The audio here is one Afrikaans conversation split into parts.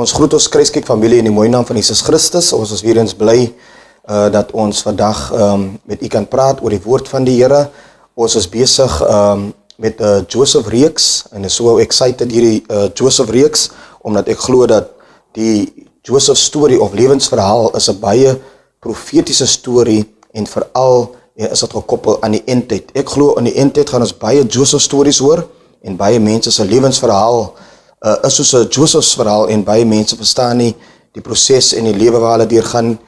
Ons groet ons Kruiskyk familie in die mooie naam van Jesus Christus. Ons is weer eens bly dat ons vandag met u kan praat oor die woord van die Here. Ons is besig met Joseph reeks en is so excited hierdie Joseph reeks, omdat ek glo dat die Joseph storie of lewensverhaal is 'n baie profetiese storie en veral is dit gekoppel aan die eindtyd. Ek glo in die eindtyd gaan ons baie Joseph stories hoor en baie mense se lewensverhaal is soos 'n Joseph's verhaal en baie mense verstaan nie die proses en die lewe waar hulle deurgaan,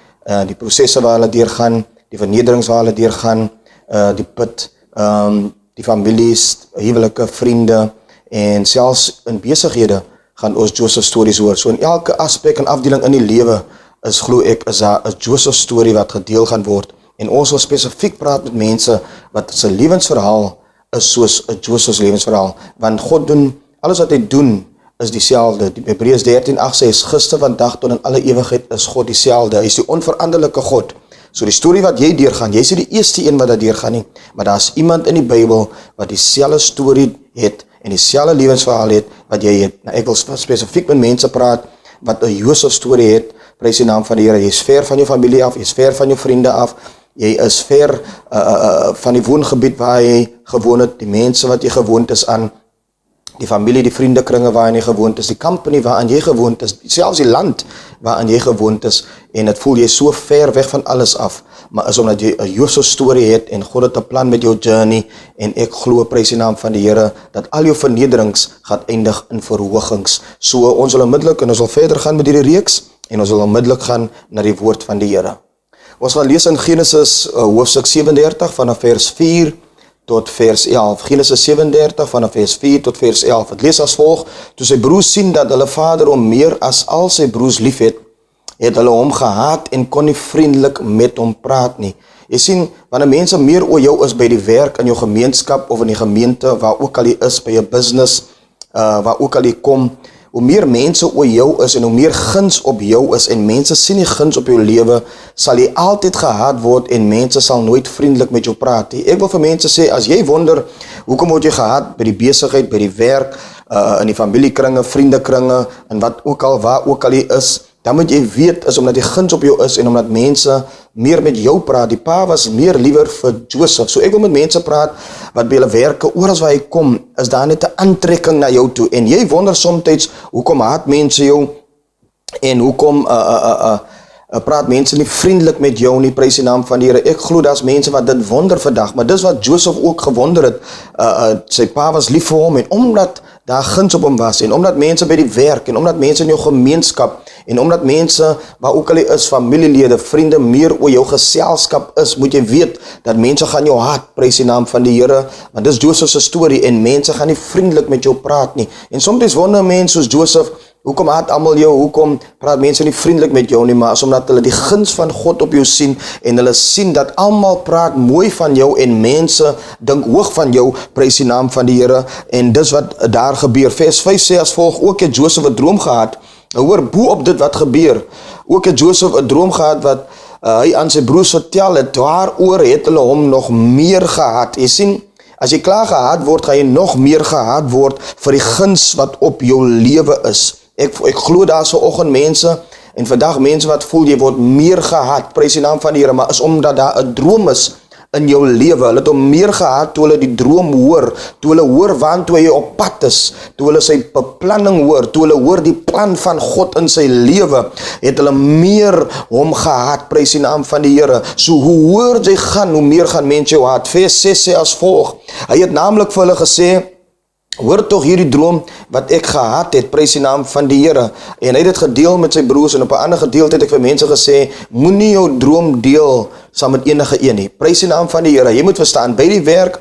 die prosesse waar hulle deurgaan, die vernederings waar hulle deurgaan, die put, die families, huwelike, vriende en selfs in besighede gaan ons Joseph stories hoor. So in elke aspek en afdeling in die lewe is glo ek is daar 'n Joseph storie wat gedeel gaan word en ons wil spesifiek praat met mense wat se lewensverhaal is soos 'n Joseph's lewensverhaal, want God doen alles wat hy doen is dieselfde. Hebreërs 13:8 sê, is gister, vandag tot in alle ewigheid is God dieselfde. Hy is die onveranderlike God. So die storie wat jy deurgaan, jy is nie die eerste een wat dat deurgaan nie, maar daar is iemand in die Bybel wat dieselfde storie het en dieselfde lewensverhaal het wat jy het. Nou, ek wil spesifiek met mense praat wat 'n Joseph storie het. Prys die naam van die Here. Jy is ver van jou familie af, jy is ver van jou vriende af, jy is ver van die woongebied waar jy gewoon het, die mense wat jy gewoond is aan, die familie, die vriendekringe waarin jy gewoond is, die company waarin jy gewoond is, selfs die land waarin jy gewoond is, en het voel jy so ver weg van alles af, maar is omdat jy 'n Joseph storie het, en God het 'n plan met jou journey, en ek glo, prys die naam van die Here, dat al jou vernederings gaan eindig in verhoogings. So ons wil onmiddellik, en ons wil verder gaan met hierdie reeks, en ons wil onmiddellik gaan na die woord van die Here. Ons gaan lees in Genesis hoofstuk 37 vanaf vers 4 tot vers 11. Genesis 37 vanaf vers 4 tot vers 11. Het lees as volg: toe sy broers sien dat hulle vader hom meer as al sy broers lief het hulle hom gehaat en kon nie vriendelik met hom praat nie. Jy sien, wanneer mense meer oor jou is by die werk, in jou gemeenskap of in die gemeente, waar ook al jy is, by jou business, waar ook al jy kom, hoe meer mense oor jou is en hoe meer guns op jou is en mense sien die guns op jou lewe, sal jy altyd gehaat word en mense sal nooit vriendelik met jou praat. Ek wil vir mense sê, as jy wonder, hoekom word jy gehaat by die besigheid, by die werk, in die familiekringe, vriendekringe, en wat ook al, waar ook al jy is, dan moet jy weet, is omdat die guns op jou is en omdat mense meer met jou praat. Die pa was meer liewer vir Joseph. So ek wil met mense praat wat by hulle werke, oral waar hy kom, is daar net 'n aantrekking na jou toe. En jy wonder soms, hoekom haat mense jou en hoekom praat mense nie vriendelik met jou nie, prys die naam van die Here. Ek glo daar's mense wat dit wonder vandag, maar dis wat Joseph ook gewonder het. Sy pa was lief vir hom en omdat daar guns op hom was en omdat mense by die werk en omdat mense in jou gemeenskap en omdat mense waar ook al jy is, familielede, vriende, meer oor jou geselskap is, moet jy weet dat mense gaan jou haat, prys die naam van die Here, want dis Joseph se storie en mense gaan nie vriendelik met jou praat nie. En soms wonder mense soos Joseph, hoekom haat almal jou, hoekom praat mense nie vriendelik met jou nie, maar as omdat hulle die guns van God op jou sien en hulle sien dat almal praat mooi van jou en mense dink hoog van jou, prys die naam van die Here, en dis wat daar gebeur. Vers 5 sê as volg, ook het Joseph 'n droom gehad. Nou hoor, bo op dit wat gebeur, ook het Joseph 'n droom gehad wat hy aan sy broers vertel het, daaroor het hulle hom nog meer gehaat. Jy sien, as jy klaar gehaat word, gaan jy nog meer gehaat word vir die guns wat op jou lewe is. Ek glo daar so oggend mense en vandag mense wat voel jy word meer gehaat, prys die naam van die Here, maar is omdat daar 'n droom is in jou lewe. Hulle het hom meer gehaat toe hulle die droom hoor, toe hulle hoor waantoe hy op pad is, toe hulle sy beplanning hoor, toe hulle hoor die plan van God in sy lewe, het hulle meer hom gehaat, prys die naam van die Here. So hoe hoor jy gaan, hoe meer gaan mense jou haat. Vers 6 sê as volg, hy het naamlik vir hulle gesê, hoor tog hierdie droom wat ek gehad het, prys die naam van die Here. En hy het dit gedeel met sy broers en op 'n ander gedeelte het ek vir mense gesê, moenie jou droom deel saam met enige een nie. Prys die naam van die Here. Jy moet verstaan, by die werk,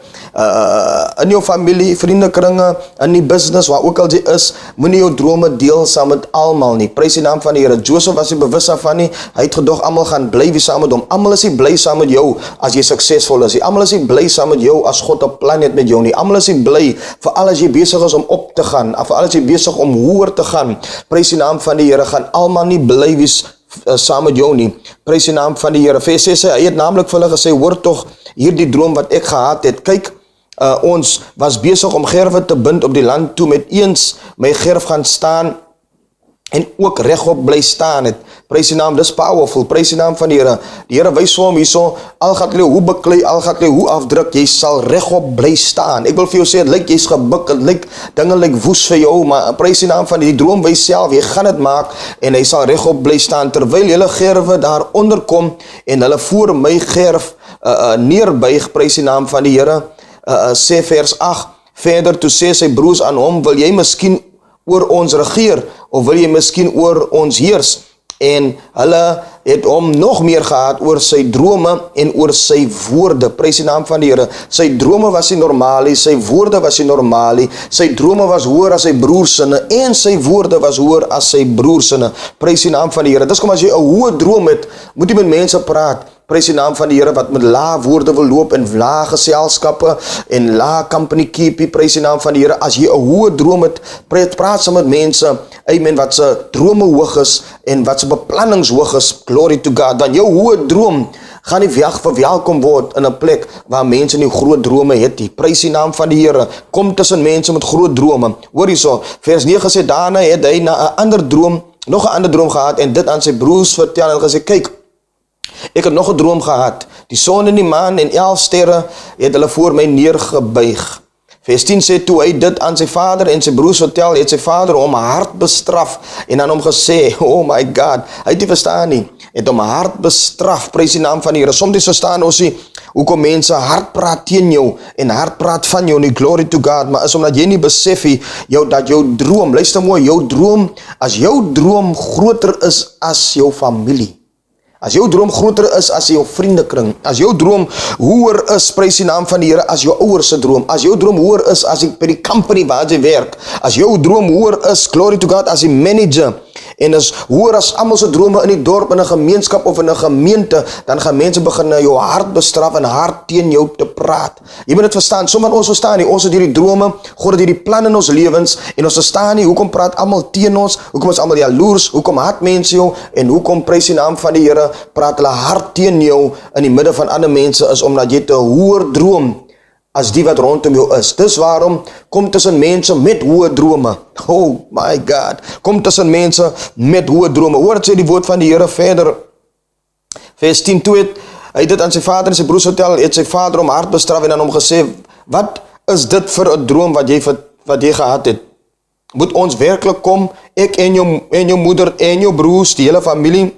in jou familie, vriendekringe, in die business, waar ook al jy is, moenie jou drome deel saam met almal nie. Prys die naam van die Here. Joseph was nie bewus daarvan nie. Hy het gedog almal gaan bly wie saam met hom. Almal is nie bly saam met jou as jy suksesvol is nie. Almal is nie bly saam met jou as God 'n plan het met jou nie. Almal is nie bly vir al as jy besig is om op te gaan, of al as jy besig om hoër te gaan. Prys die naam van die Here. Gaan almal nie bly wees saam met jou nie. Prys die naam van die Here. Vers 6 sê, hy het naamlik vir hulle gesê, hoor tog hierdie droom wat ek gehad het. Kyk, ons was besig om gerwe te bind op die land toe met eens my gerf gaan staan en ook regop bly staan het. Prys die naam, dis powerful, prys die naam van die Here. Die Here wys vir hom hierso, al gaan jy hoe beklei, al gaan jy hoe afdruk, jy sal regop bly staan. Ek wil vir jou sê, het lyk jy's gebuk, het lyk, dinge lyk woes vir jou, maar prys die naam van die droom wys self, jy gaan het maak, en hy sal regop bly staan, terwyl julle gerwe daar onderkom, en hulle voor my gerf neerbuig, prys die naam van die Here, sê vers 8, verder, toe sê sy broers aan hom, wil jy miskien oor ons regeer, of wil jy miskien oor ons heers? En hulle het hom nog meer gehad oor sy drome en oor sy woorde. Prys die naam van die Here. Sy drome was nie normaal nie, sy woorde was nie normaal nie. Sy drome was hoër as sy broersinne en sy woorde was hoër as sy broersinne. Prys die naam van die Here. Dis kom as jy 'n hoë droom het, moet jy met mense praat. Prys die naam van die Here wat met lae woorde wil loop en lae geselskappe en lae company keepie. Prys die naam van die Here. As jy 'n hoë droom het, praat saam met mense, amen, wat se drome hoog is en wat se beplannings hoog is. Glory to God. Dan jou hoë droom gaan nie verwelkom word in 'n plek waar mense nie groot drome het nie. Prys die naam van die Here. Kom tussen mense met groot drome. Hoor hierso, vers 9 sê, daarna het hy na 'n ander droom, nog 'n ander droom gehad en dit aan sy broers vertel en gesê, kyk, ek het nog 'n droom gehad. Die son en die maan en 11 sterre het hulle voor my neergebuig. Vers 10 sê, toe hy dit aan sy vader en sy broers vertel, het sy vader hom hard bestraf en aan hom gesê, oh my God, hy het nie verstaan nie, het hom hard bestraf, prys die naam van die Here. Soms verstaan ons nie, hoekom mense hard praat teen jou en hard praat van jou nie, glory to God, maar is omdat jy nie besef nie, dat jou droom, luister mooi, jou droom, as jou droom groter is as jou familie, as jou droom groter is as jou vriendekring, as jou droom hoër is, prys die naam van die Here, as jou ouers se droom, as jou droom hoër is as by die company waar jy werk, as jou droom hoër is, glory to God, as die manager, en is hoër as almal se drome in die dorp, in 'n gemeenskap of in 'n gemeente, dan gaan mense begin jou hard bestraf en hard teen jou te praat. Jy moet dit verstaan, sommer ons verstaan nie, ons het hierdie drome, God het hierdie plan in ons lewens, en ons verstaan nie, hoekom praat almal teen ons, hoekom is almal jaloers, hoekom haat mense jou, en hoekom prys die naam van die Here, praat hulle hard teen jou in die midde van ander mense, is omdat jy te hoër droom as die wat rondom jou is. Dis waarom, kom tussen mense met hoë drome. Oh my God, kom tussen mense met hoë drome. Hoor het sê die woord van die Here verder, vers 10, toe het hy dit aan sy vader en sy broers vertel, het sy vader hom hard bestraf en aan hom gesê, wat is dit vir 'n droom wat jy gehad het? Moet ons werklik kom, ek en jou moeder en jou broers, die hele familie,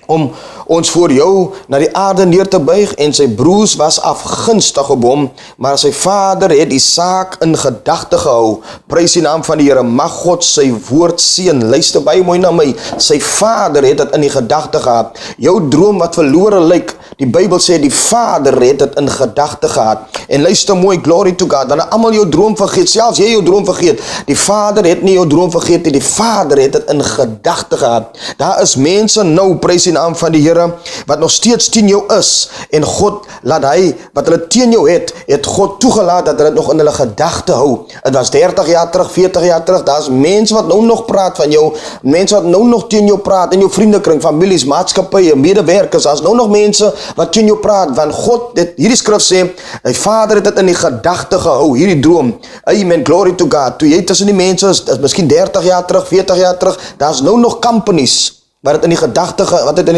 om ons voor jou na die aarde neer te buig, en sy broers was afgunstig op hom, maar sy vader het die saak in gedagte gehou. Prys die naam van die Here, mag God sy woord seën. Luister baie mooi na my, sy vader het dit in die gedagte gehad. Jou droom wat verlore lyk, die Bybel sê die vader het dit in gedagte gehad. En luister mooi, glory to God, wanneer almal jou droom vergeet, selfs jy jou droom vergeet, die vader het nie jou droom vergeet nie, die vader het dit in gedagte gehad. Daar is mense nou, prys die naam van die Here, wat nog steeds teen jou is, en God laat hy, wat hulle teen jou het God toegelaat dat hulle nog in hulle gedagte hou. Het was 30 jaar terug, 40 jaar terug, daar is mense wat nou nog praat van jou, mense wat nou nog teen jou praat, in jou vriendekring, families, maatskappye, medewerkers, daar is nou nog mense wat teen jou praat, want God, hierdie skrif sê, die vader het dit in die gedagte gehou, hierdie droom, amen, glory to God, toe jy tussen die mense is miskien 30 jaar terug, 40 jaar terug, daar is nou nog companies, wat het in die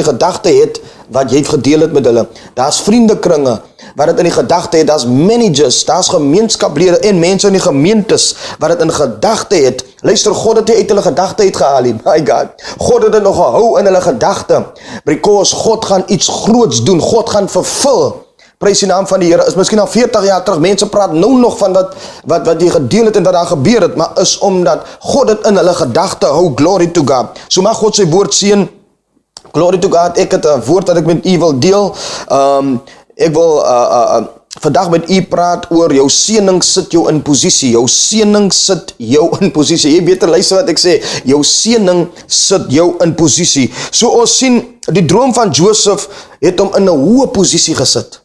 gedagte het, wat jy gedeel het met hulle. Daar is vriendekringe, wat het in die gedagte het, daar is managers, daar is gemeenskaplede en mense in die gemeentes, wat het in gedagte het. Luister, God het uit hulle gedagte uitgehaal, my God. God het dit nog gehou in hulle gedagte, because God gaan iets groots doen, God gaan vervul. Prys die naam van die Here, is miskien al 40 jaar terug, mense praat nou nog van wat jy gedeel het en wat daar gebeur het, maar is omdat God dit in hulle gedagte hou, glory to God. So mag God sy woord seën, glory to God. Ek het 'n woord wat ek met u wil deel, ek wil vandag met u praat oor jou seëning sit jou in posisie, jou seëning sit jou in posisie, jy beter luister wat ek sê, jou seëning sit jou in posisie. So ons sien, die droom van Joseph het hom in 'n hoë posisie gesit.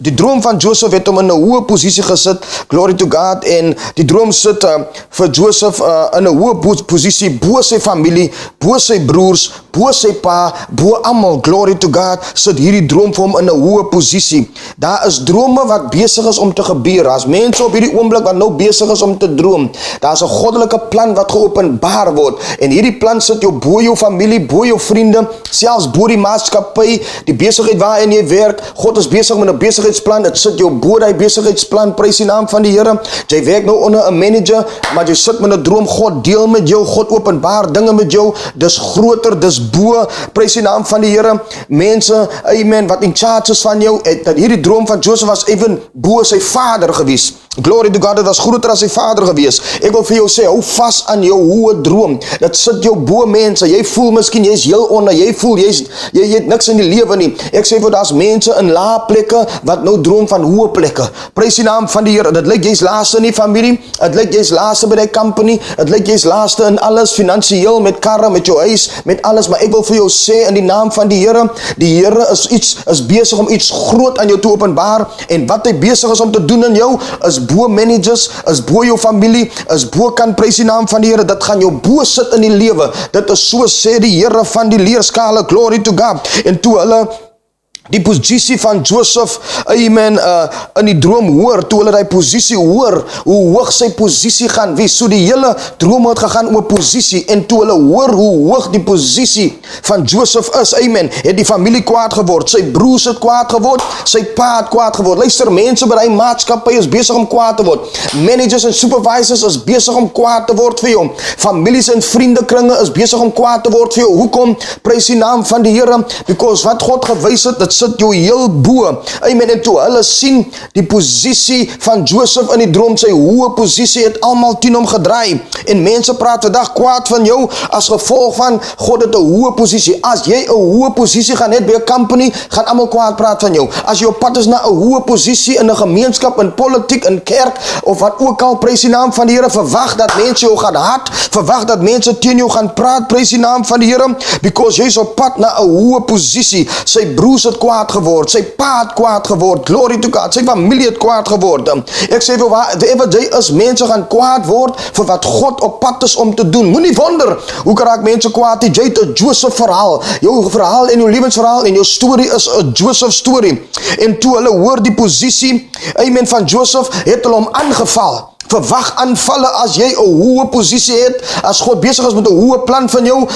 Die droom van Joseph het hom in 'n hoë posisie gesit, glory to God, en die droom sit vir Joseph in 'n hoë posisie, bo sy familie, bo sy broers, bo sy pa, bo almal, glory to God, sit hierdie droom vir hom in 'n hoë posisie. Daar is drome wat besig is om te gebeur. As mense op hierdie oomblik wat nou besig is om te droom, daar's 'n goddelike plan wat geopenbaar word, en hierdie plan sit jou bo jou familie, bo jou vriende, selfs bo die maatskappy, die besigheid waarin jy werk. God is besig met 'n besigheidsplan, dit sit jou bo daai besigheidsplan, prys die naam van die Here. Jy werk nou onder 'n manager, maar jy sit met 'n droom, God deel met jou, God openbaar dinge met jou, dis groter, dis bo, prys die naam van die Here. Mense, amen, wat in charge is van jou, dat hierdie droom van Joseph was even bo sy vader gewees. Glory to God, dit was groter as sy vader gewees. Ek wil vir jou sê, hou vas aan jou hoë droom. Dit sit jou bo mense. Jy voel miskien jy's heel onder, jy voel jy het niks in die lewe nie. Ek sê vir daar's mense in lae plekke wat nou droom van hoë plekke. Prys die naam van die Here. Dit lyk jy's laaste in die familie, dit lyk jy's laaste by die company, dit lyk jy's laaste in alles, finansiëel, met karre, met jou huis, met alles, maar ek wil vir jou sê in die naam van die Here is besig om iets groot aan jou te openbaar, en wat hy besig is om te doen in jou, is bo managers, is bo jou familie, is bo kan, prys die naam van die Here, dit gaan jou bo sit in die lewe. Dit is so sê die Here van die leerskale, glory to God. En toe hulle die posisie van Joseph, amen, in die droom hoor, toe hulle die posisie hoor, hoe hoog sy posisie gaan wees, so die hele droom het gegaan oor posisie, en toe hulle hoor hoe hoog die posisie van Joseph is, amen, het die familie kwaad geword, sy broers het kwaad geword, sy pa het kwaad geword. Luister, mense by die maatskappy is besig om kwaad te word, managers en supervisors is besig om kwaad te word vir jou, families en vriendekringe is besig om kwaad te word vir jou. Hoekom? Prys die naam van die Here, because wat God gewys het, dit sit jou heel bo, amen, en toe hulle sien die posisie van Joseph in die droom, sy hoë posisie het almal teen hom gedraai, en mense praat vandag kwaad van jou, as gevolg van, God het 'n hoë posisie. As jy 'n hoë posisie gaan hê by 'n company, gaan almal kwaad praat van jou. As jy op pad is na 'n hoë posisie in 'n gemeenskap, in politiek, in kerk, of wat ook al, prys die naam van die Here, verwag dat mense jou gaan haat, verwag dat mense teen jou gaan praat, prys die naam van die Here, because jy is op pad na 'n hoë posisie. Sy broers het kwaad geword, sy pa het kwaad geword, glory to God, sy familie het kwaad geword. Ek sê vir whatever jy is, mense gaan kwaad word vir wat God op pad is om te doen. Moenie wonder, hoe raak mense kwaad? Jy het 'n Joseph verhaal, jou verhaal en jou lewensverhaal en jou storie is 'n Joseph storie. En toe hulle hoor die posisie, amen, van Joseph, het hulle hom aangeval. Verwag aanvalle as jy 'n hoë posisie het, as God besig is met 'n hoë plan van jou.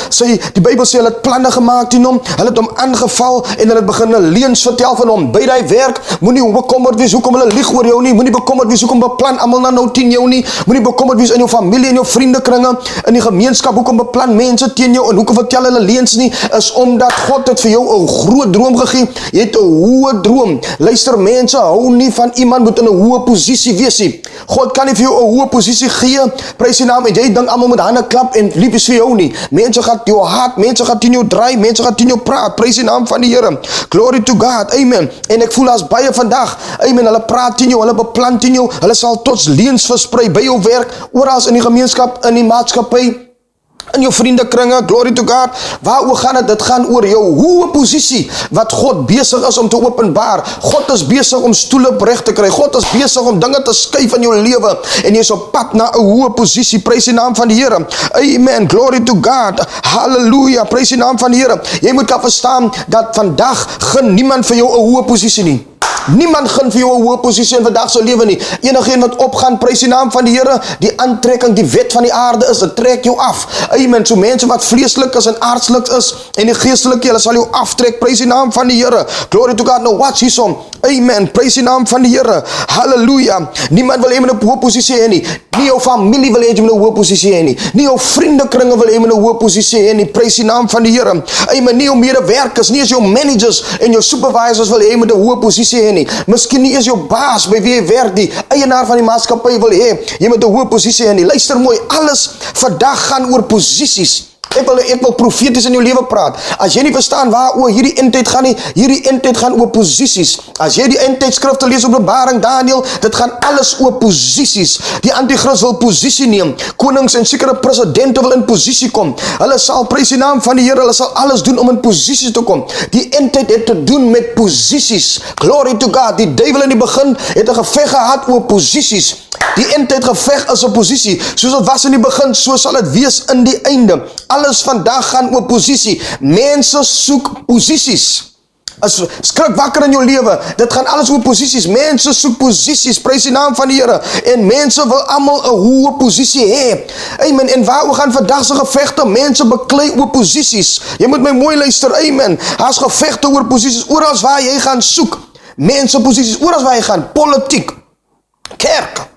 Die Bybel sê hulle het planne gemaak teen hom, hulle het hom aangeval en hulle het begin 'n leuns vertel van hom. By die werk, moenie bekommerd wees hoekom hulle lieg oor jou nie, moenie bekommerd wees hoekom beplan almal nou teen jou nie, moenie bekommerd wees in jou familie en jou vriendekringe, in die gemeenskap, hoekom beplan mense teen jou en hoekom vertel hulle leuns nie, is omdat God het vir jou 'n groot droom gegee. Jy het 'n hoë droom. Luister, mense hou nie van iemand moet in 'n hoë posisie wees nie. God kan nie vir jou 'n hoë posisie gee, prys die naam, en jy dink almal met hande klap en lief is vir jou nie. Mense gaan jou haat, mense gaan teen jou draai, mense gaan teen jou praat, prys die naam van die Here. Glory to God, amen. En ek voel as baie vandag, amen, hulle praat teen jou, hulle beplan teen jou, hulle sal tot leuns versprei by jou werk, oral in die gemeenskap, in die maatskappy, in jou vriendekringe, glory to God. Waaroor gaan dit? Dit gaan oor jou hoë posisie wat God besig is om te openbaar. God is besig om stoele reg te kry. God is besig om dinge te skuif in jou lewe en jy is op pad na 'n hoë posisie. Prys die naam van die Here. Amen. Glory to God. Halleluja. Prys die naam van die Here. Jy moet kan verstaan dat vandag gun niemand vir jou 'n hoë posisie nie. Niemand gun vir jou 'n hoë posisie in vandag se lewe nie. Enigeen wat opgaan, prys die naam van die Here, die aantrekking, die wet van die aarde is, dit trek jou af. Amen. So mense wat vleeslik is en aardslik is en die geestelike, hulle sal jou aftrek. Prys die naam van die Here. Glory to God. Nou watch hierson. Amen. Prys die naam van die Here. Halleluja. Niemand wil hê met 'n hoë posisie hê nie. Nie jou familie wil hê jy met 'n hoë posisie hê nie. Nie jou vriendekringe wil hê met 'n hoë posisie hê nie. Prys die naam van die Here. Amen. Nie jou medewerkers, nie as jou managers en jou supervisors wil hê met 'n hoë posisie hê nie. Miskien nie is jou baas by wie jy werk, die eienaar van die maatskappy wil hê jy met 'n hoë posisie hê nie. Luister mooi, alles vandag gaan oor posisies. Ek wil profeties in jou lewe praat. As jy nie verstaan waaroor hierdie eindtyd gaan nie, hierdie eindtyd gaan oor posisies. As jy die eindtydskrifte lees, Openbaring, Daniël, dit gaan alles oor posisies. Die antichrist wil posisie neem. Konings en sekere presidente wil in posisie kom. Hulle sal, prys die naam van die Here, hulle sal alles doen om in posisie te kom. Die eindtyd het te doen met posisies. Glory to God. Die duiwel in die begin het 'n geveg gehad oor posisies. Die eindtyd geveg is 'n posisie. Soos dit was in die begin, so sal dit wees in die einde. Alle alles vandag gaan oor posisie. Mense soek posisies. As skrik wakker in jou lewe, dit gaan alles oor posisies. Mense soek posisies, prys die naam van die Here. En mense wil almal 'n hoë posisie hê. Amen. En waaroor gaan vandag se gevegte? Mense beklei oor posisies. Jy moet my mooi luister. Amen. Daar's gevegte oor posisies oral waar jy gaan soek. Mense posisies oral waar jy gaan, politiek, kerk,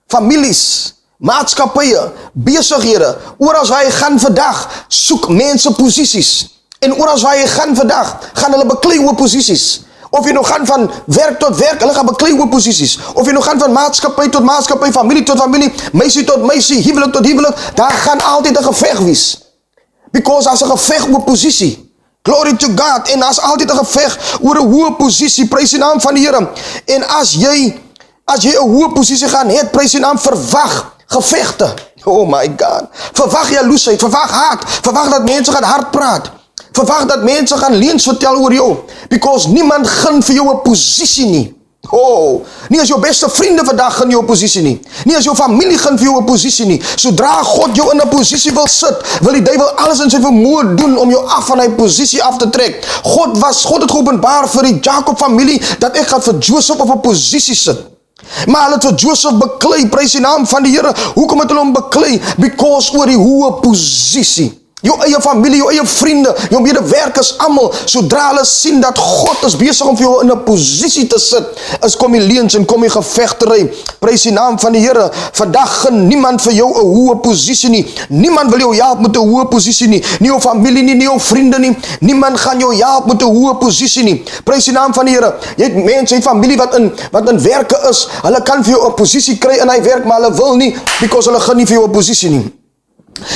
families, maatskappye, besighede, oral waar jy gaan vandag, soek mense posisies. En oral waar jy gaan vandag, gaan hulle beklei oor posisies. Of jy nou gaan van werk tot werk, hulle gaan beklei oor posisies. Of jy nou gaan van maatskappy tot maatskappy, familie tot familie, meisie tot meisie, huwelik tot huwelik, daar gaan altyd 'n geveg wees. Because as 'n geveg oor posisie. Glory to God. En as altyd 'n geveg oor 'n hoë posisie, prys die naam van die Here. En as jy 'n hoë posisie gaan hê, prys die naam, verwag gevegte. Oh my God. Verwag jaloesheid, verwag haat, verwag dat mense gaan hard praat. Verwag dat mense gaan leuns vertel oor jou. Because niemand gun vir jou 'n posisie nie. Oh, nie as jou beste vriende vandag gun jou 'n posisie nie. Nie as jou familie gun vir jou 'n posisie nie. Sodra God jou in 'n posisie wil sit, wil die duiwel alles in sy vermoë doen om jou af van hy posisie af te trek. God het geopenbaar vir die Jacob familie dat ek gaan vir Joseph op 'n posisie sit. Maar hulle het vir Joseph beklei, prys die naam van die Here. Hoekom het hulle hom beklei? Because oor die hoë posisie. Jou eie familie, jou eie vriende, jou medewerkers, almal, sodra hulle sien dat God is besig om vir jou in 'n posisie te sit, kom die leuns en kom die gevegtery. Prys die naam van die Here. Vandag gun niemand vir jou 'n hoë posisie nie. Niemand wil jou help met 'n hoë posisie nie. Nie jou familie nie, nie jou vriende nie. Niemand gaan jou help met 'n hoë posisie nie. Prys die naam van die Here. Jy het mense, jy het familie wat in werke is. Hulle kan vir jou 'n posisie kry in hy werk, maar hulle wil nie, because hulle gun nie vir jou 'n posisie nie.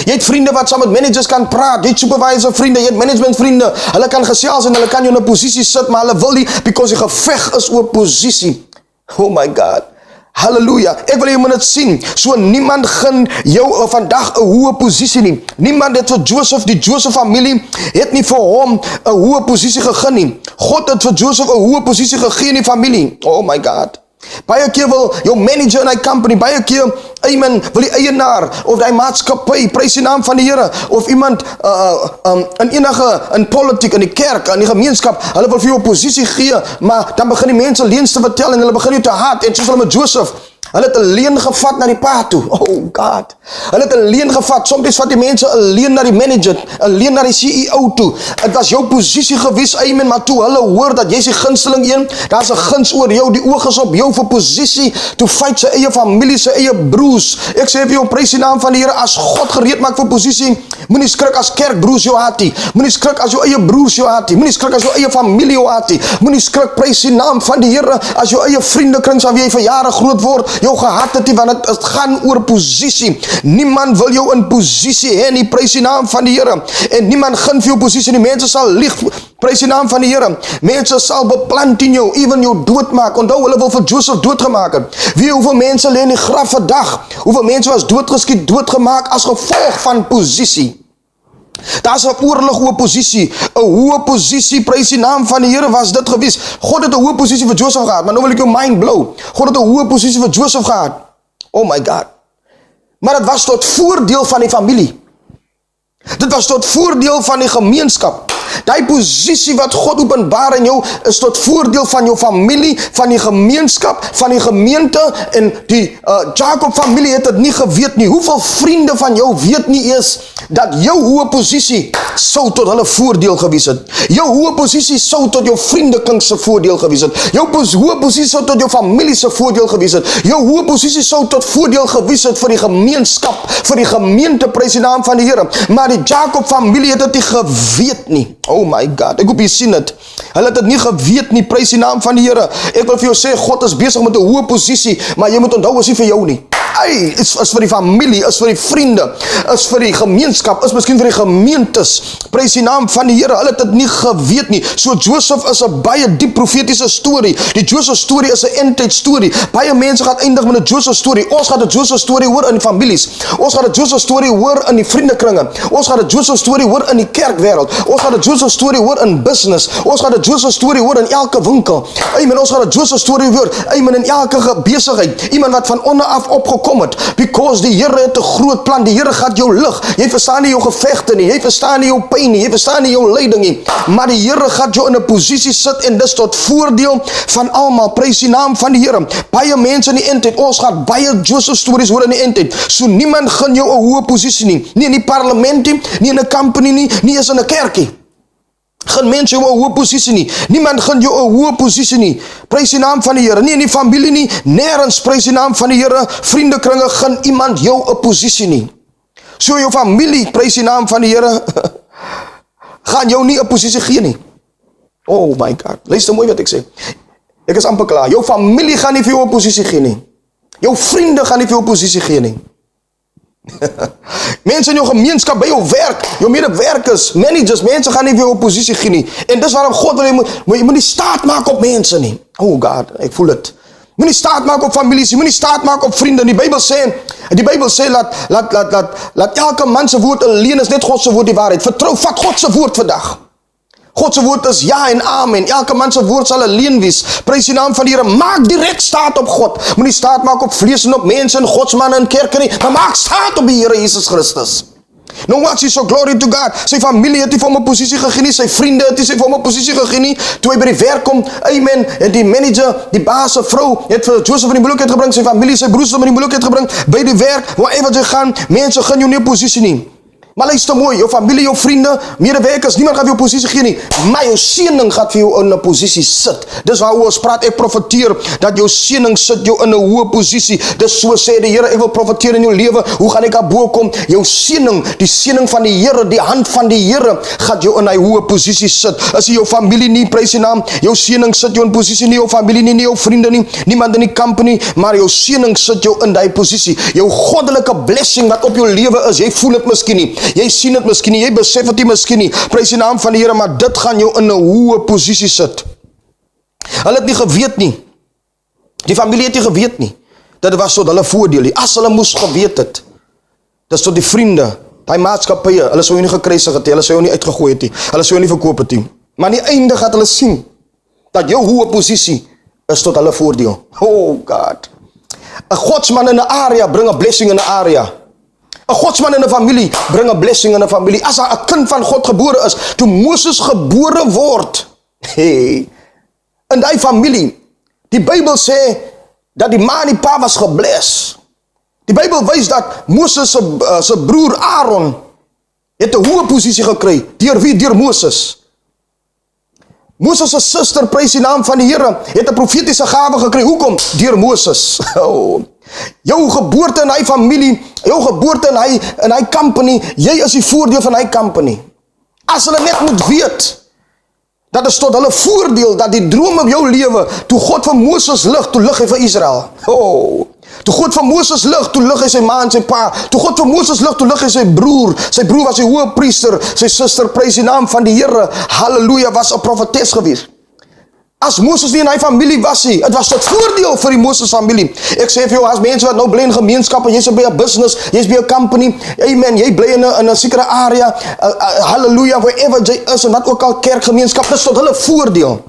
Jy het vriende wat saam met managers kan praat, jy het supervisor vriende, jy het management vriende, hulle kan gesels en hulle kan jou in 'n posisie sit, maar hulle wil nie, because die geveg is oor posisie. Oh my God, halleluja, ek wil jy moet dit sien, so niemand gun jou vandag 'n hoë posisie nie. Niemand het vir Joseph, die Joseph familie, het nie vir hom 'n hoë posisie gegee nie. God het vir Joseph 'n hoë posisie gegee in die familie. Oh my God. Baie keer wil jou manager in hy company, baie keer, amen, wil die eienaar of die maatskappy, prys die naam van die Here, of iemand in politiek, in die kerk, in die gemeenskap, hulle wil vir jou 'n posisie gee, maar dan begin die mense leuns te vertel en hulle begin jou te haat, en soos hulle met Joseph, hulle het 'n leuen gevat na die pa toe. Oh God. Hulle het 'n leuen gevat. Soms vat die mense 'n leuen na die manager, 'n leuen na die CEO toe. Dit was jou posisie gewees, amen, maar toe hulle hoor dat jy's die gunsteling een, daar's 'n guns oor jou, die oog is op jou vir posisie, toe fight sy eie familie, sy eie broers. Ek sê vir jou, prys die naam van die Here, as God gereed maak vir posisie, moenie skrik as kerkbroers jou haat nie. Moenie skrik as jou eie broers jou haat nie. Moenie skrik as jou eie familie jou haat nie. Moenie skrik, prys die naam van die Here, as jou eie vriendekring aan wie jy vir jare groot word, jou gehaat het nie, want het gaan oor posisie. Niemand wil jou in posisie hê nie, prys die naam van die Here. En niemand gun vir jou posisie nie. Mense sal lieg, prys die naam van die Here. Mense sal beplan teen jou, even jou doodmaak. Onthou, hulle wil vir Joseph doodgemaak het. Weet hoeveel mense lê in die graf vandag? Hoeveel mense was doodgeskiet, doodgemaak as gevolg van posisie? Daar's 'n oorlog oor posisie, 'n hoë posisie, prys die naam van die Here was dit gewees. God het 'n hoë posisie vir Joseph gehad, maar nou wil ek jou mind blow. God het 'n hoë posisie vir Joseph gehad. Oh my God. Maar dit was tot voordeel van die familie. Dit was tot voordeel van die gemeenskap. Die posisie wat God openbaar in jou is tot voordeel van jou familie, van die gemeenskap, van die gemeente, en die Jacob familie het dit nie geweet nie. Hoeveel vriende van jou weet nie eers dat jou hoë posisie sou tot hulle voordeel gewees het. Jou hoë posisie sou tot jou vriendekring se voordeel gewees het. Jou hoë posisie sou tot jou familie se voordeel gewees het. Jou hoë posisie sou tot voordeel gewees het vir die gemeenskap, vir die gemeente, prys die naam van die Here. Maar die Jacob familie het dit nie geweet nie. Oh my God, ek hoop jy sien het. Hulle het dit nie geweet nie, prys die naam van die Here. Ek wil vir jou sê, God is besig met 'n hoë posisie, maar jy moet onthou, is nie vir jou nie. Is vir die familie, is vir die vriende, is vir die gemeenskap, is miskien vir die gemeentes. Prys die naam van die Here. Hulle het dit nie geweet nie. So Joseph is 'n baie diep profetiese storie. Die Joseph storie is 'n eindtyd storie. Baie mense gaan eindig met 'n Joseph storie. Ons gaan 'n Joseph storie hoor in die families. Ons gaan 'n Joseph storie hoor in die vriendekringe. Ons gaan 'n Joseph storie hoor in die kerkwêreld. Ons gaan 'n Joseph storie hoor in business. Ons gaan 'n Joseph storie hoor in elke winkel. Amen. Ons gaan 'n Joseph storie hoor, amen, in elke besigheid. Iemand wat van onder af opgekom voorkom het, because die Here het 'n groot plan. Die Here gaan jou lig. Jy verstaan nie jou gevegte nie, jy verstaan nie jou pyn nie, jy verstaan nie jou lyding nie, maar die Here gaan jou in 'n posisie sit en dis tot voordeel van almal. Prys die naam van die Here. Baie mense in die eindtyd, ons gaan baie Joseph stories hoor in die eindtyd. So niemand gun jou 'n hoë posisie nie, nie in die parlement nie, nie in 'n company nie, nie eens in 'n kerkie. Gun mense jou 'n hoë posisie nie. Niemand gun jou 'n hoë posisie nie. Prys die naam van die Here. Nie in die familie nie, nêrens. Prys die naam van die Here. Vriendekringe gun iemand jou 'n posisie nie. So jou familie, prys die naam van die Here, gaan jou nie 'n posisie gee nie. Oh my God. Luister mooi wat ek sê. Ek is amper klaar. Jou familie gaan nie vir jou 'n posisie gee nie. Jou vriende gaan nie vir jou 'n posisie gee nie. Mense in jou gemeenskap, by jou werk, jou medewerkers, managers, mense gaan nie vir jou 'n posisie gee nie. En dis waarom God wil jy moet nie staat maak op mense nie. Oh God, ek voel dit. Moet nie staat maak op families, moet nie staat maak op vriende. Die Bybel sê laat elke man se woord alleen is net God se woord die waarheid. Vertrou, vat God se woord vandag. God se woord is ja en amen. Elke man se woord sal alleen wees. Prys die naam van die Here. Maak direk staat op God. Moenie staat maak op vlees en op mense en godsmanne en kerke nie, maar maak staat op die Here Jesus Christus. Nou watch jy so, glory to God. Sy familie het nie vir hom 'n posisie gegee nie, sy vriende het nie vir hom 'n posisie gegee nie. Toe hy by die werk kom, amen, en die manager, die baas se vrou, het vir Joseph in die moeilikheid gebring, sy familie, sy broers het hom in die moeilikheid gebring, by die werk, wherever jy gaan, mense gun jou nie 'n posisie nie. Maar luister mooi, jou familie, jou vriende, medewerkers, niemand gaan vir jou posisie gee nie, maar jou seëning gaan vir jou in 'n posisie sit. Dis waaroor ons praat, ek profeteer, dat jou seëning sit jou in 'n hoë posisie. Dis so sê die Here, ek wil profeteer in jou lewe, hoe gaan ek daar bo kom? Jou seëning, die seëning van die Here, die hand van die Here, gaan jou in 'n hoë posisie sit. As jy jou familie nie, prys die naam, jou seëning sit jou in posisie, nie jou familie nie, nie jou vriende nie, niemand in die company, maar jou seëning sit jou in daai posisie. Jou goddelike blessing wat op jou lewe is, jy voel dit miskien nie. Jy sien dit miskien nie, jy besef dit miskien nie. Prys die naam van die Here, maar dit gaan jou in 'n hoë posisie sit. Hulle het nie geweet nie. Die familie het nie geweet nie. Dit was tot hulle voordeel nie. As hulle moes geweet het. Dis tot die vriende, daai maatskappye, hulle sou jou nie gekruisig het nie, hulle sou jou nie uitgegooi het nie, hulle sou jou nie verkoop het nie. Maar aan die einde gaan hulle sien dat jou hoë posisie is tot hulle voordeel. Oh God. 'n godsman in 'n area bring 'n blessing in 'n area. 'n godsman in 'n familie bring 'n blessing in 'n familie. As daar 'n kind van God gebore is, toe Moses gebore word, in daai familie, die Bybel sê dat die ma en die pa was gebless. Die Bybel wys dat Moses se broer Aaron het 'n hoë posisie gekry. Deur wie? Deur Moses. Moses se suster, prys die naam van die Here, het 'n profetiese gawe gekry. Hoekom? Deur Moses. Oh. Jou geboorte in hy familie, jou geboorte in hy company, jy is die voordeel van hy company. As hulle net moet weet, dat is tot hulle voordeel, dat die droom op jou lewe, toe God vir Moses lig, toe lig hy vir Israel. Oh. Toe God vir Moses lig, toe lig hy sy ma en sy pa. Toe God vir Moses lig, toe lig hy sy broer. Sy broer was die hoë priester, sy suster, prys die naam van die Here, halleluja, was 'n profetes gewees. As Moses nie in hy familie was nie, het was tot voordeel vir die Moses familie. Ek sê vir jou, as mense wat nou bly in gemeenskappe, jy's by 'n business, jy's by 'n company, amen, jy bly in 'n sekere area, halleluja, wherever jy is, en wat ook al kerkgemeenskap, dis tot hulle voordeel.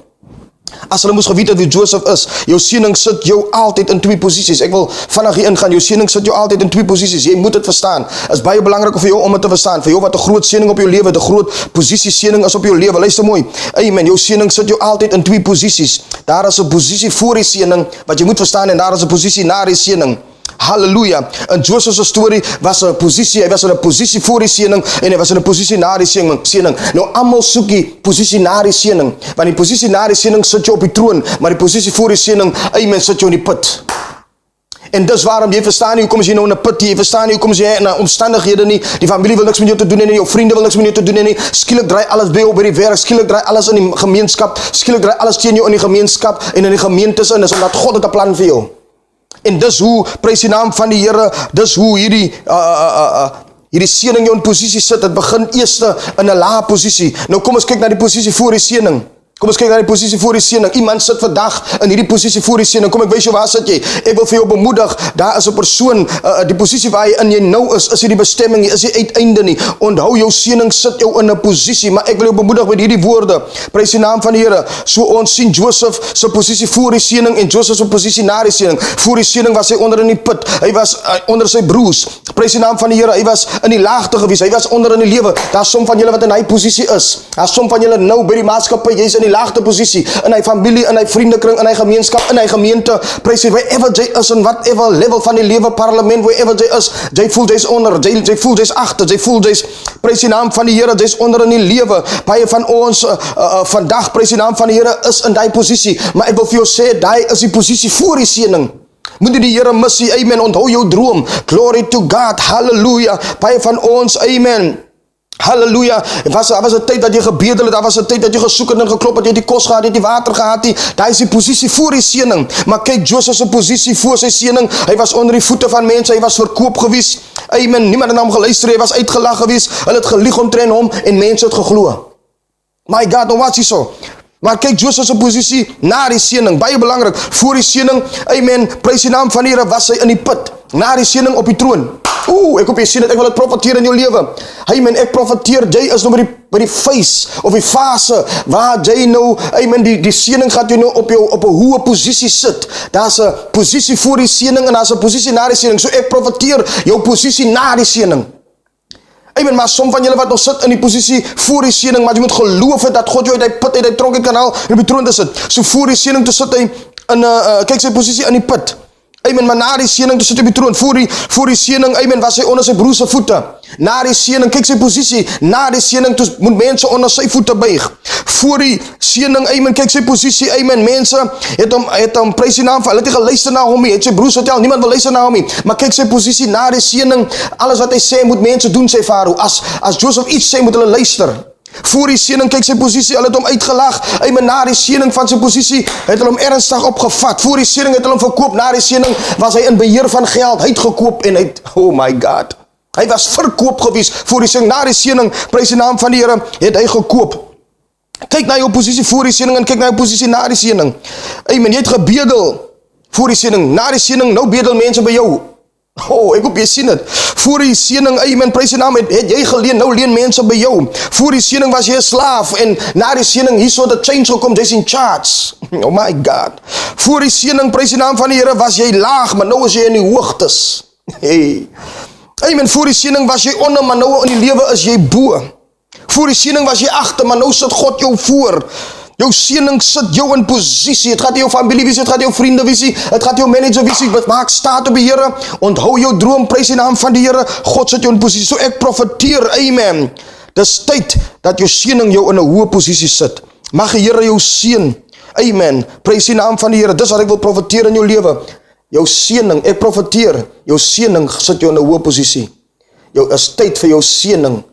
As hulle moes geweet het wie Joseph is, jou seëning sit jou altyd in twee posisies. Ek wil vinnig hier ingaan, jou seëning sit jou altyd in twee posisies. Jy moet dit verstaan. Is baie belangrik vir jou om dit te verstaan. Vir jou wat 'n groot seëning op jou lewe, 'n groot posisie seëning is op jou lewe. Luister mooi. Amen. Jou seëning sit jou altyd in twee posisies. Daar is 'n posisie voor die seëning wat jy moet verstaan en daar is 'n posisie na die seëning. Halleluja. In Joseph se storie was 'n posisie, hy was in 'n posisie voor die seëning en hy was in 'n posisie na die seëning. Nou almal soek die posisie na die seëning, want die posisie na die seëning sit jou op die troon, maar die posisie voor die seëning, amen, sit jou in die put. En dis waarom jy verstaan nie hoekom as jy nou in 'n put, jy verstaan nie hoekom as jy in omstandighede nie, die familie wil niks met jou te doen hê nie, jou vriende wil niks met jou te doen hê nie, skielik draai alles by jou by die werk, skielik draai alles in die gemeenskap, skielik draai alles teen jou in die gemeenskap en in die gemeentes in, is omdat God het 'n plan vir jou. En dis hoe, prys die naam van die Here, dis hoe hierdie seëning jou in posisie sit. Dit begin eers in 'n lae posisie. Nou kom ons kyk na die posisie voor die seëning. Kom ons kyk na die posisie voor die seëning. Iemand sit vandag in hierdie posisie voor die seëning. Kom ek wys jou waar sit jy. Ek wil vir jou bemoedig, daar is 'n persoon, die posisie waar jy nou is nie die bestemming nie, is die uiteinde nie. Onthou jou seëning sit jou in 'n posisie, maar ek wil jou bemoedig met hierdie woorde. Prys die naam van die Here. So ons sien Josef se posisie voor die seëning en Josef se posisie na die seëning. Voor die seëning was hy onder in die put. Hy was onder sy broers. Prys die naam van die Here. Hy was in die laagte gewees. Hy was onder in die lewe. Daar's som van julle wat in hy posisie is. Daar's som van julle nou by die maatskappy. Jy's in die laagte posisie, in hy familie, in hy vriendekring, in hy gemeenskap, in hy gemeente, prys hy, wherever jy is, in whatever level van die lewe, parlement, wherever jy is, jy voel jy's onder, jy voel jy's agter, jy voel jy's, prys die naam van die Here, jy's onder in die lewe. Baie van ons vandag, prys die naam van die Here, is in die posisie, maar ek wil vir jou sê, die is die posisie voor die seëning. Moet jy die Here missie, amen, onthou jou droom, glory to God, hallelujah, baie van ons, amen, halleluja, was 'n tyd dat jy gebedel het, daar was 'n tyd dat jy gesoek het en geklop het, jy het die kos gehad, jy het die water gehad, daar is die posisie voor die seëning, maar kyk Josef se posisie voor sy seëning, hy was onder die voete van mense, hy was verkoop gewees, amen, niemand het na hom geluister, hy was uitgelag gewees, hulle het gelieg omtrent hom, en mense het geglo. My God, nou wat is so? Maar kyk Josef se posisie na die seëning, baie belangrik, voor die seëning, amen, prys die naam van die Here, was hy in die put, na die seëning op die troon. Ek hoop jy sien dit, ek wil het profeteer in jou lewe. Amen, ek profeteer, jy is nou by die phase, of die fase, waar jy nou, amen, die seëning gaat jy nou op 'n hoë posisie sit. Daar's 'n posisie voor die seëning, en daar's 'n posisie na die seëning, so ek profeteer jou posisie na die seëning. Amen, maar som van julle wat nog sit in die posisie voor die seëning, maar jy moet geloof het dat God jou uit die put, uit die tronk kan haal, en op die troon te sit. So voor die seëning te sit hy, kyk sy posisie in die put. Amen, maar na die seëning, toe sit hy op die troon, voor die seëning, amen, was hy onder sy broers se voete. Na die seëning, kyk sy posisie, na die seëning, toe moet mense onder sy voete buig. Voor die seëning, amen, kyk sy posisie, amen, mense het hom prys die naam van, hulle het nie geluister na hom nie, het sy broers vertel, niemand wil luister na hom nie, maar kyk sy posisie, na die seëning, alles wat hy sê, moet mense doen, sê Farao, as Josef iets sê, moet hulle luister. Voor die seëning, kyk sy posisie, hulle het hom uitgelag, amen, na die seëning van sy posisie, het hulle hom ernstig opgevat, voor die seëning het hulle hom verkoop, na die seëning was hy in beheer van geld, hy het gekoop en oh my God, hy was verkoop gewees, voor die seëning, na die seëning, prys die naam van die Here, het hy gekoop. Kyk na jou posisie voor die seëning, en kyk na jou posisie na die seëning, amen, jy het gebedel, voor die seëning, na die seëning, nou bedel mense by jou, ek hoop jy sien het, voor die seëning, amen, prys die naam, het jy geleen, nou leen mense by jou, voor die seëning was jy 'n slaaf, en na die seëning, hier so the change gekom, jy's in charge, oh my God, voor die seëning, prys die naam van die Here, was jy laag, maar nou is jy in die hoogtes, hey, amen, voor die seëning was jy onder, maar nou in die lewe is jy bo, voor die seëning was jy agter, maar nou sit God jou voor, jou seëning sit jou in posisie, het gaat jou familie wees, het gaat jou vriende wees, het gaat jou manager wees, maak staat op die Here, onthou jou droom, prys die naam van die Here, God sit jou in posisie, so ek profeteer, amen, dis tyd dat jou seëning jou in 'n hoë posisie sit, mag die Here jou seën, amen, prys die naam van die Here, dis wat ek wil profeteer in jou lewe, jou seëning, ek profeteer, jou seëning sit jou in 'n hoë posisie, jou is tyd vir jou seëning,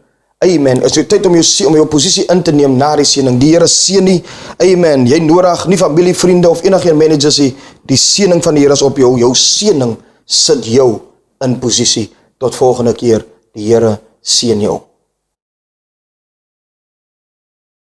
amen, is jou tyd om jou posisie in te neem na die seëning, die Here seën nie, amen, jy nodig nie familie, vriende of enige managers nie, die seëning van die Here is op jou, jou seëning sit jou in posisie, tot volgende keer, die Here seën jou.